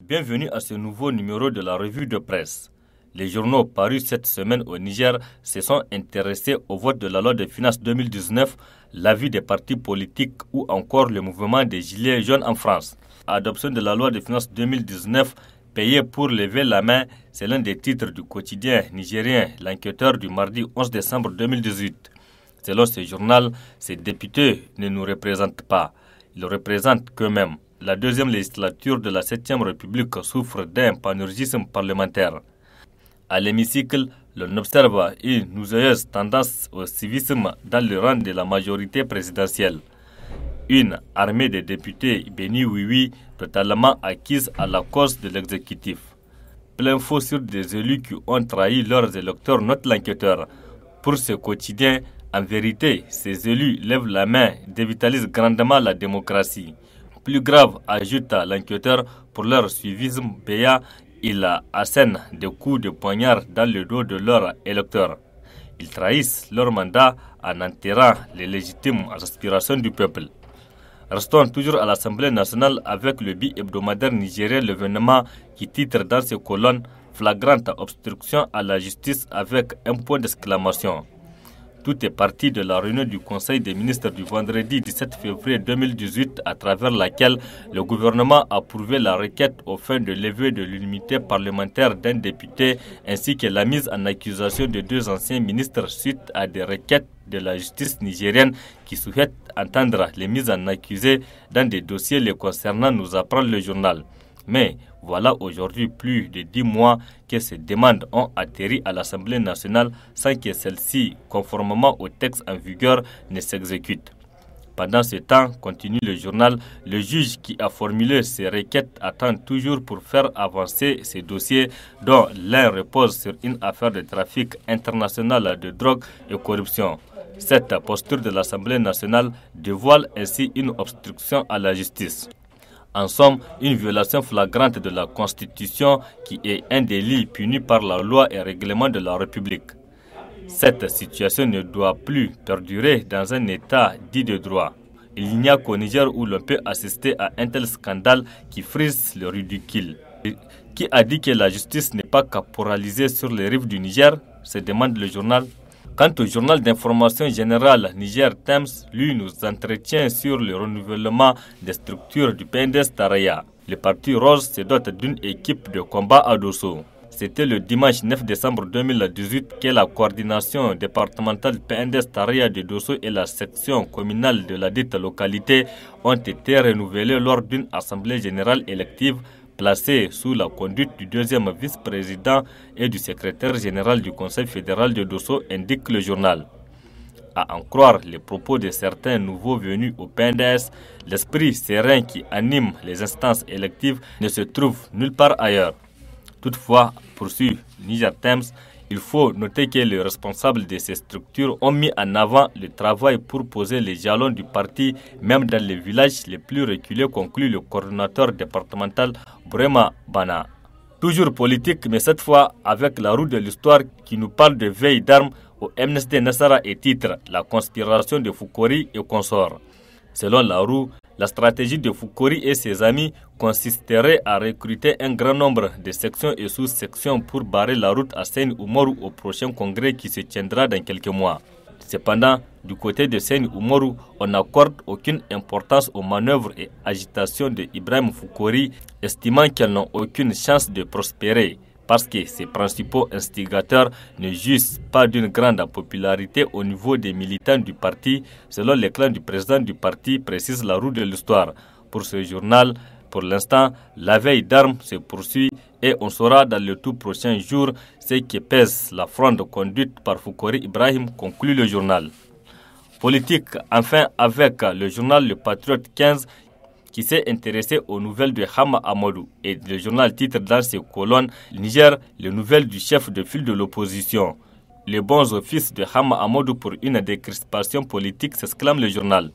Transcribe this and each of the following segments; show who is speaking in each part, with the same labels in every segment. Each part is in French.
Speaker 1: Bienvenue à ce nouveau numéro de la revue de presse. Les journaux parus cette semaine au Niger se sont intéressés au vote de la loi de finances 2019, l'avis des partis politiques ou encore le mouvement des Gilets jaunes en France. Adoption de la loi de finances 2019, payer pour lever la main, c'est l'un des titres du quotidien nigérien, l'enquêteur du mardi 11 décembre 2018. Selon ce journal, ces députés ne nous représentent pas. Ils représentent qu'eux-mêmes. La deuxième législature de la 7e République souffre d'un panurgisme parlementaire. À l'hémicycle, l'on observe une nouveilleuse tendance au civisme dans le rang de la majorité présidentielle. Une armée de députés bénis oui-oui totalement acquise à la cause de l'exécutif. Plein faux sur des élus qui ont trahi leurs électeurs, note l'enquêteur. Pour ce quotidien, en vérité, ces élus lèvent la main, dévitalisent grandement la démocratie. Plus grave, ajoute l'enquêteur, pour leur suivisme béat, ils assènent des coups de poignard dans le dos de leurs électeurs. Ils trahissent leur mandat en enterrant les légitimes aspirations du peuple. Restons toujours à l'Assemblée nationale avec le bi-hebdomadaire nigérien L'événement qui titre dans ses colonnes « Flagrante obstruction à la justice » avec un point d'exclamation. Tout est parti de la réunion du Conseil des ministres du vendredi 17 février 2018 à travers laquelle le gouvernement a approuvé la requête aux fins de lever de l'immunité parlementaire d'un député ainsi que la mise en accusation de deux anciens ministres suite à des requêtes de la justice nigérienne qui souhaitent entendre les mises en accusés dans des dossiers les concernant, nous apprend le journal. Mais voilà aujourd'hui plus de 10 mois que ces demandes ont atterri à l'Assemblée nationale sans que celle-ci, conformément au texte en vigueur, ne s'exécute. Pendant ce temps, continue le journal, le juge qui a formulé ces requêtes attend toujours pour faire avancer ces dossiers dont l'un repose sur une affaire de trafic international de drogue et corruption. Cette posture de l'Assemblée nationale dévoile ainsi une obstruction à la justice. En somme, une violation flagrante de la Constitution qui est un délit puni par la loi et règlement de la République. Cette situation ne doit plus perdurer dans un État dit de droit. Il n'y a qu'au Niger où l'on peut assister à un tel scandale qui frise le ridicule. Qui a dit que la justice n'est pas caporalisée sur les rives du Niger, se demande le journal. Quant au journal d'information générale Niger Times, lui nous entretient sur le renouvellement des structures du PNDS Taraya. Le parti rose se dote d'une équipe de combat à Dosso. C'était le dimanche 9 décembre 2018 que la coordination départementale PNDS Taraya de Dosso et la section communale de la dite localité ont été renouvelées lors d'une assemblée générale élective placé sous la conduite du deuxième vice-président et du secrétaire général du Conseil fédéral de Dosso, indique le journal. À en croire les propos de certains nouveaux venus au PNDS, l'esprit serein qui anime les instances électives ne se trouve nulle part ailleurs. Toutefois, poursuit Niger Times, il faut noter que les responsables de ces structures ont mis en avant le travail pour poser les jalons du parti, même dans les villages les plus reculés, conclut le coordonnateur départemental Brema Bana. Toujours politique, mais cette fois avec la roue de l'histoire qui nous parle de veille d'armes au MNSD Nassara et titre « La conspiration de Foucori et consorts ». Selon la roue, la stratégie de Foucori et ses amis consisterait à recruter un grand nombre de sections et sous-sections pour barrer la route à Seyni Oumarou au prochain congrès qui se tiendra dans quelques mois. Cependant, du côté de Seyni Oumarou, on n'accorde aucune importance aux manœuvres et agitations de Ibrahim Foucori, estimant qu'elles n'ont aucune chance de prospérer, parce que ses principaux instigateurs ne jouissent pas d'une grande popularité au niveau des militants du parti, selon les clans du président du parti, précise la roue de l'histoire. Pour ce journal, pour l'instant, la veille d'armes se poursuit et on saura dans le tout prochain jour ce qui pèse la fronde conduite par Foucori Ibrahim, conclut le journal. Politique, enfin, avec le journal Le Patriote 15, qui s'est intéressé aux nouvelles de Hama Amadou. Et le journal titre dans ses colonnes « Niger, les nouvelles du chef de file de l'opposition ». Les bons offices de Hama Amadou pour une décrispation politique, s'exclame le journal.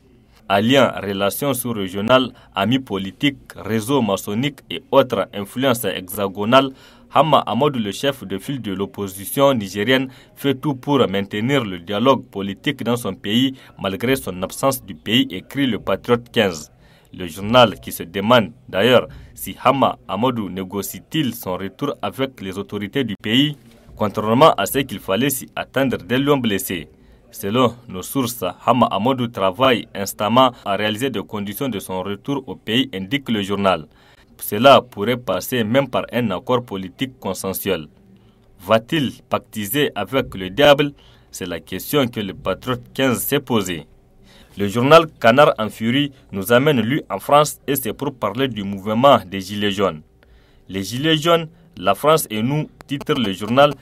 Speaker 1: Alliant relations sous-régionales, amis politiques, réseaux maçonniques et autres influences hexagonales, Hama Amadou, le chef de file de l'opposition nigérienne, fait tout pour maintenir le dialogue politique dans son pays malgré son absence du pays, écrit le Patriote 15. Le journal qui se demande d'ailleurs si Hama Amadou négocie-t-il son retour avec les autorités du pays, contrairement à ce qu'il fallait s'y attendre dès l'homme blessé. Selon nos sources, Hama Amadou travaille instamment à réaliser des conditions de son retour au pays, indique le journal. Cela pourrait passer même par un accord politique consensuel. Va-t-il pactiser avec le diable? C'est la question que le Patriote 15 s'est posée. Le journal Canard en furie nous amène lui en France et c'est pour parler du mouvement des Gilets jaunes. Les Gilets jaunes, la France et nous, titre le journal.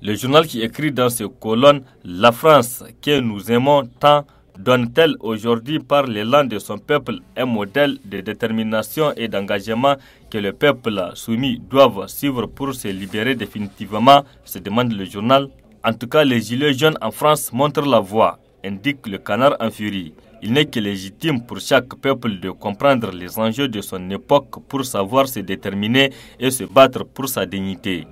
Speaker 1: Le journal qui écrit dans ses colonnes « La France que nous aimons tant donne-t-elle aujourd'hui par l'élan de son peuple un modèle de détermination et d'engagement que le peuple soumis doit suivre pour se libérer définitivement ?» se demande le journal. En tout cas, les Gilets jaunes en France montrent la voie, indique le Canard en furie. Il n'est que légitime pour chaque peuple de comprendre les enjeux de son époque pour savoir se déterminer et se battre pour sa dignité.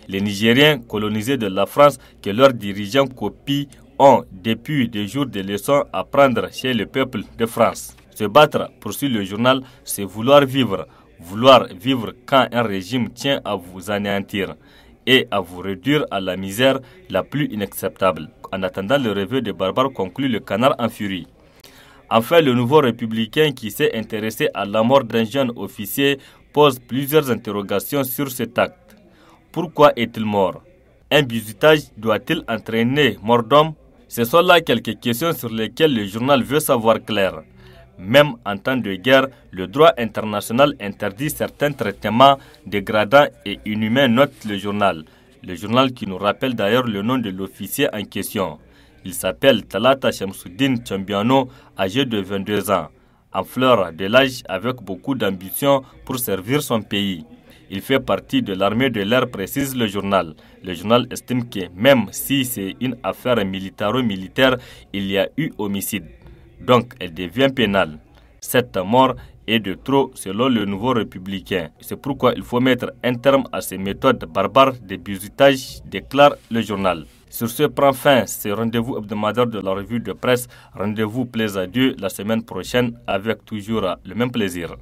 Speaker 1: Les Nigériens colonisés de la France que leurs dirigeants copient ont depuis des jours de leçons à prendre chez le peuple de France. Se battre, poursuit le journal, c'est vouloir vivre. Vouloir vivre quand un régime tient à vous anéantir et à vous réduire à la misère la plus inacceptable. En attendant le réveil des barbares, conclut le Canard en furie. Enfin, le nouveau républicain qui s'est intéressé à la mort d'un jeune officier pose plusieurs interrogations sur cet acte. Pourquoi est-il mort? Un bizutage doit-il entraîner mort d'homme? Ce sont là quelques questions sur lesquelles le journal veut savoir clair. Même en temps de guerre, le droit international interdit certains traitements dégradants et inhumains, note le journal. Le journal qui nous rappelle d'ailleurs le nom de l'officier en question. Il s'appelle Talata Shamsuddin Chambiano, âgé de 22 ans, en fleur de l'âge avec beaucoup d'ambition pour servir son pays. Il fait partie de l'armée de l'air, précise le journal. Le journal estime que même si c'est une affaire militaro-militaire, il y a eu homicide. Donc, elle devient pénale. Cette mort est de trop selon le nouveau républicain. C'est pourquoi il faut mettre un terme à ces méthodes barbares de bizutage, déclare le journal. Sur ce prend fin ce rendez-vous hebdomadaire de la revue de presse. Rendez-vous plaise à Dieu la semaine prochaine avec toujours le même plaisir.